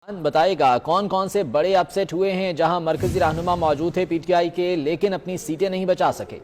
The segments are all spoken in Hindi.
बताएगा कौन कौन से बड़े अपसेट हुए हैं जहां मरकजी रहनुमा मौजूद थे पीटीआई के, लेकिन अपनी सीटें नहीं बचा सके।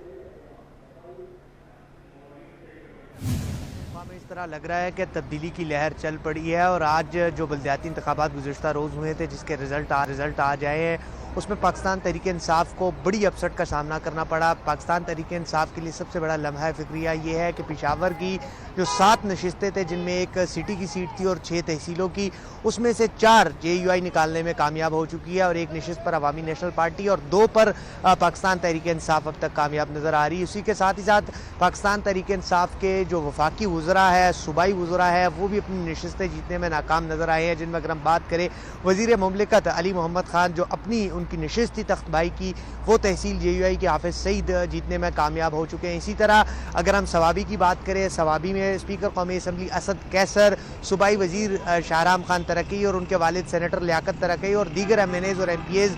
में इस तरह लग रहा है कि तब्दीली की लहर चल पड़ी है और आज जो बलदियाती इंतखाबात गुज़श्ता रोज़ हुए थे जिसके रिजल्ट आज आए हैं उसमें पाकिस्तान तहरीक-ए-इंसाफ को बड़ी अपसेट का सामना करना पड़ा। पाकिस्तान तहरीक-ए-इंसाफ के लिए सबसे बड़ा लम्हा फ़िक्रिया ये है कि पेशावर की जो 7 नशिस्तें थे जिनमें एक सिटी की सीट थी और 6 तहसीलों की, उसमें से 4 JUI निकालने में कामयाब हो चुकी है और एक नशिस्त पर अवामी नेशनल पार्टी और 2 पर पाकिस्तान तहरीक-ए-इंसाफ अब तक कामयाब नज़र आ रही है। उसी के साथ ही साथ पाकिस्तान तहरीक-ए-इंसाफ के जो वफाकी वज़रा है, सूबाई वज़रा है, वो भी अपनी नशिस्तें जीतने में नाकाम नज़र आए हैं, जिनमें अगर हम बात करें वज़ीर मुमलिकत अली मोहम्मद खान जो अपनी उनकी नशिस्त थी तख्तबाई की, वो तहसील JUI के हाफिज सईद जीतने में कामयाब हो चुके हैं। इसी तरह अगर हम सवाबी की बात करें, सवाबी में स्पीकर कौमी असम्बली असद कैसर, सूबाई वज़ीर शाहराम खान तरक्की और उनके वालिद सेनेटर लियाकत तरक्की और दीगर MNAs और MPAs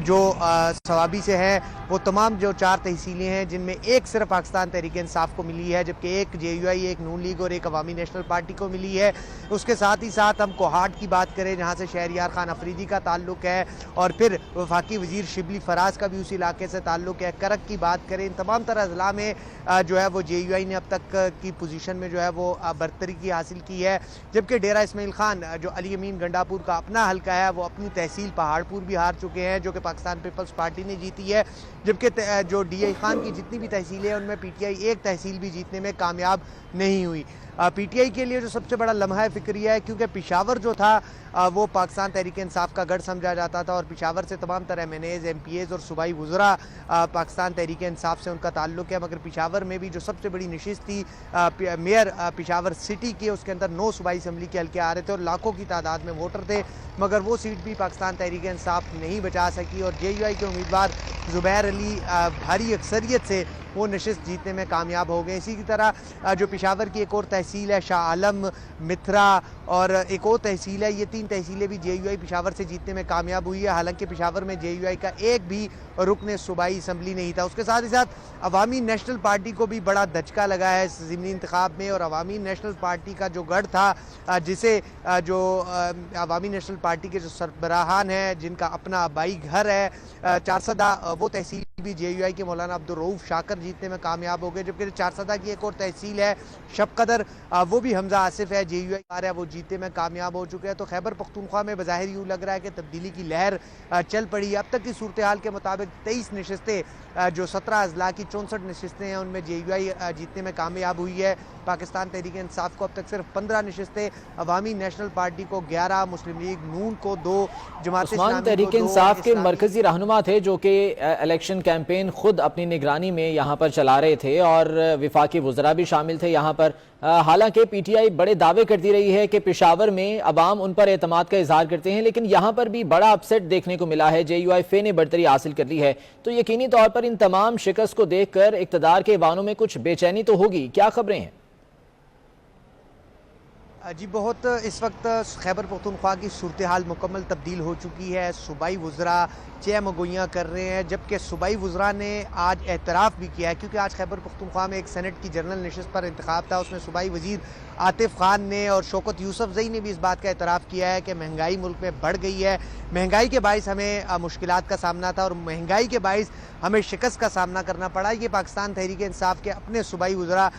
जो सवाबी से हैं, वो तमाम जो 4 तहसीलें हैं जिनमें एक सिर्फ पाकिस्तान तहरीक-ए-इंसाफ को मिली है, जबकि एक JUI, एक नून लीग और एक अवामी नेशनल पार्टी को मिली है। उसके साथ ही साथ हम कोहाट की बात करें जहाँ से शहरियार खान अफरीदी का ताल्लुक है और फिर वफाकी वज़ीर शिबली फराज का भी उसी इलाके से ताल्लुक है। करक की बात करें, इन तमाम तरह अजला में जो है वो JUI ने अब तक की पोजीशन में जो है वो बरतरी की हासिल की है, जबकि डेरा इस्माइल खान जो अली अमीन गंडापुर का अपना हल्का है वो अपनी तहसील पहाड़पुर भी हार चुके हैं जो कि पाकिस्तान पीपल्स पार्टी ने जीती है, जबकि जो DI खान की जितनी भी तहसीलें हैं उनमें PTI एक तहसील भी जीतने में कामयाब नहीं हुई। PTI के लिए जो सबसे बड़ा लम्हा फ़िक्रिया है, क्योंकि पेशावर जो था वो पाकिस्तान तहरीक-ए-इंसाफ का गढ़ समझा जाता था और पेशावर से तमाम तरह MNAs, MPAs और सूबाई वज़रा पाकिस्तान तहरीक-ए-इंसाफ से उनका ताल्लुक है, मगर पेशावर में भी जो सबसे बड़ी नशिस्त थी मेयर पेशावर सिटी के, उसके अंदर 9 सूबाई असम्बली के हल्के आ रहे थे और लाखों की तादाद में वोटर थे, मगर वो सीट भी पाकिस्तान तहरीक-ए-इंसाफ नहीं बचा सकी और JUI के उम्मीदवार ज़ुबैर अली भारी अक्सरियत से वो नशिस्त जीतने में कामयाब हो गए। इसी की तरह जो पेशावर की एक और तहसील है शाह आलम, मिथरा और एक और तहसील है, ये 3 तहसीलें भी JUI पेशावर से जीतने में कामयाब हुई है, हालांकि पेशावर में JUI का एक भी रुकन सूबाई असम्बली नहीं था। उसके साथ ही साथ अवामी नेशनल पार्टी को भी बड़ा धचका लगा है इस ज़िमनी इंतखाब में और अवामी नेशनल पार्टी का जो गढ़ था जिसे जो अवामी नेशनल पार्टी के जो सरबराहान हैं जिनका अपना आबाई घर है चारसदा, वो तहसील भी JUI के मौलाना अब्दुल रऊफ शाकर जीतने में कामयाब हो गए, जबकि चारसदा की एक और तहसील है शबकदर, वो भी हमजा आसिफ है JUI है, वो जीतने में कामयाब हो चुके हैं। तो खैबर पख्तूनख्वा में बज़ाहिर यूँ लग रहा है कि तब्दीली की लहर चल पड़ी है। अब तक की सूरत हाल के मुताबिक 23 नशिस्तें जो 17 अजला की 64 नशिस्तें हैं उनमें JUI जीतने में कामयाब हुई है। पाकिस्तान तहरीक-ए-इंसाफ को अब तक सिर्फ 15 नशिस्तें, अवामी नेशनल पार्टी को 11, मुस्लिम लीग नून को 2, जमात उस्मान तहरीक-ए-इंसाफ के मरकजी रहनुमा थे जो कि इलेक्शन कैंपेन खुद अपनी निगरानी में यहाँ पर चला रहे थे और विफाकी वज़रा भी शामिल थे यहाँ पर। हालांकि PTI बड़े दावे करती रही है कि पेशावर में अवाम उन पर एतमाद का इजहार करते हैं, लेकिन यहाँ पर भी बड़ा अपसेट देखने को मिला है। JUI फे ने बढ़तरी हासिल कर ली है, तो यकीनी तौर पर इन तमाम शिकस्त को देखकर इक़्तिदार के ऐवानों में कुछ बेचैनी तो होगी, क्या खबरें हैं? जी बहुत इस वक्त खैबर पख्तूनख्वा की सूरत हाल मुकम्मल तब्दील हो चुकी है। सूबाई वज़रा चहमगोइयाँ कर रहे हैं, जबकि सूबाई वज़रा ने आज एतराफ़ भी किया है, क्योंकि आज खैबर पख्तूनख्वा में एक सेनेट की जनरल नशिस्त पर इंतखाब था, उसमें सूबाई वज़ीर आतिफ खान ने और शौकत यूसुफजई ने भी इस बात का एतराफ़ किया है कि महंगाई मुल्क में बढ़ गई है, महंगाई के बाइस हमें मुश्किलात का सामना था और महंगाई के बाइस हमें शिकस्त का सामना करना पड़ा। ये पाकिस्तान तहरीक-ए-इंसाफ के अपने सूबाई वज़रा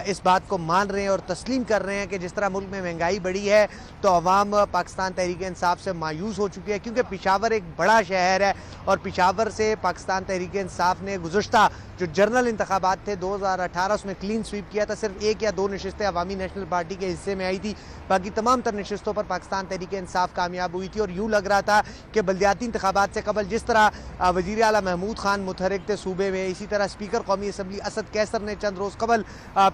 इस बात को मान रहे हैं और तस्लीम कर रहे हैं कि जिस तरह मुल्क में महंगाई बढ़ी है तो अवाम पाकिस्तान तहरीक-ए-इंसाफ से मायूस हो चुकी है, क्योंकि पेशावर एक बड़ा शहर है और पेशावर से पाकिस्तान तहरीक-ए-इंसाफ ने गुज़श्ता जो जनरल इंतखाबात थे 2018 उसमें क्लीन स्वीप किया था। सिर्फ 1 या 2 नशिस्तें अवामी नेशनल पार्टी के हिस्से में आई थी, बाकी तमाम तर नशिस्तों पर पाकिस्तान तहरीक-ए-इंसाफ कामयाब हुई थी और यूँ लग रहा था कि बलदियाती इंतखाबात से कबल जिस तरह वज़ीर आला महमूद खान मुतहरिक थे सूबे में, इसी तरह स्पीकर कौमी असम्बली असद कैसर ने चंद रोज़ कबल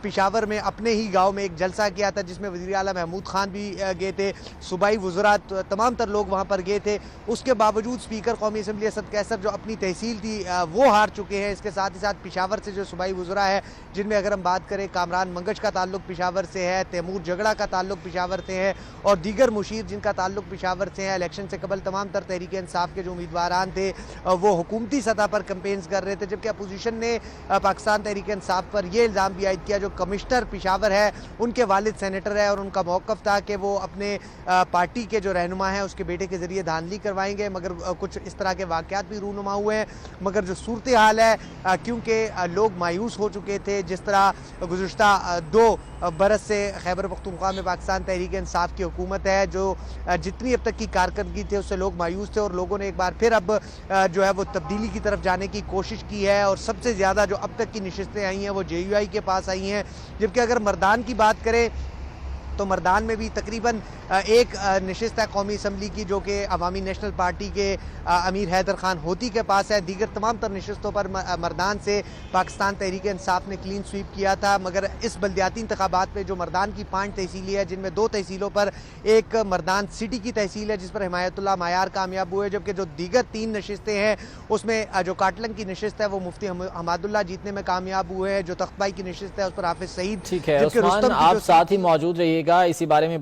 पेशावर में अपने ही गाँव में एक जलसा किया था जिसमें वज़ीर आला महमूद खान भी गए थे, सूबाई वज़रा तमाम तर लोग वहाँ पर गए थे। उसके बावजूद स्पीकर कौमी असम्बली असद कैसर जो अपनी तहसील थी वो हार चुके हैं। इसके साथ ही साथ पेशावर से जो सूबाई वज़रा है जिनमें अगर हम बात करें कामरान मंगश का ताल्लुक पेशावर से है, तैमूर झगड़ा का ताल्लुक पेशावर से है और दीगर मुशीर जिनका ताल्लुक पेशावर से है। इलेक्शन से कबल तमाम तर तहरीक-ए-इंसाफ के जो उम्मीदवारान थे वो हुकूमती सतह पर कैंपेन्स कर रहे थे, जबकि अपोजिशन ने पाकिस्तान तहरीक-ए-इंसाफ पर यह इल्ज़ाम भी आयद किया जो कमिश्नर पेशावर है उनके वालिद सेनेटर है और उनका मौक़िफ़ था कि वो अपने पार्टी के जो रहनुमा हैं उसके बेटे के ज़रिए धांधली करवाएंगे, मगर कुछ इस तरह के वाक़यात भी रूनुमा हुए हैं। मगर जो सूरत हाल है, क्योंकि लोग मायूस हो चुके थे, जिस तरह गुज़िश्ता 2 बरस से खैबर पख्तूनख्वा में पाकिस्तान तहरीक इंसाफ की हुकूमत है, जो जितनी अब तक की कारकर्दगी थी उससे लोग मायूस थे और लोगों ने एक बार फिर अब जो है वो तब्दीली की तरफ जाने की कोशिश की है। और सबसे ज़्यादा जो अब तक की नशिस्तें आई हैं वो JUI के पास आई हैं। जबकि अगर मर्दान की बात करें तो मर्दान में भी तकरीबन एक नशिस्त है कौमी असम्बली की, जो कि अवामी नेशनल पार्टी के अमीर हैदर खान होती के पास है। दीगर तमाम तर नशिस्तों पर मर्दान से पाकिस्तान तहरीक इंसाफ ने क्लीन स्वीप किया था। मगर इस बल्दियाती इंतखाबात में जो मर्दान की 5 तहसीलें हैं, जिनमें 2 तहसीलों पर, एक मर्दान सिटी की तहसील है जिस पर हिमायतुल्लाह मायार कामयाब हुए, जबकि जो दीगर 3 नशिस्तें हैं उसमें जो काटलंग की नशिस्त है वो मुफ्ती हमादुल्लाह जीतने में कामयाब हुए हैं। जो तख्तबाई की नशिस्त है उस पर हाफिज सईद। ठीक है उस्मान, आप साथ ही मौजूद रहिएगा, इसी बारे में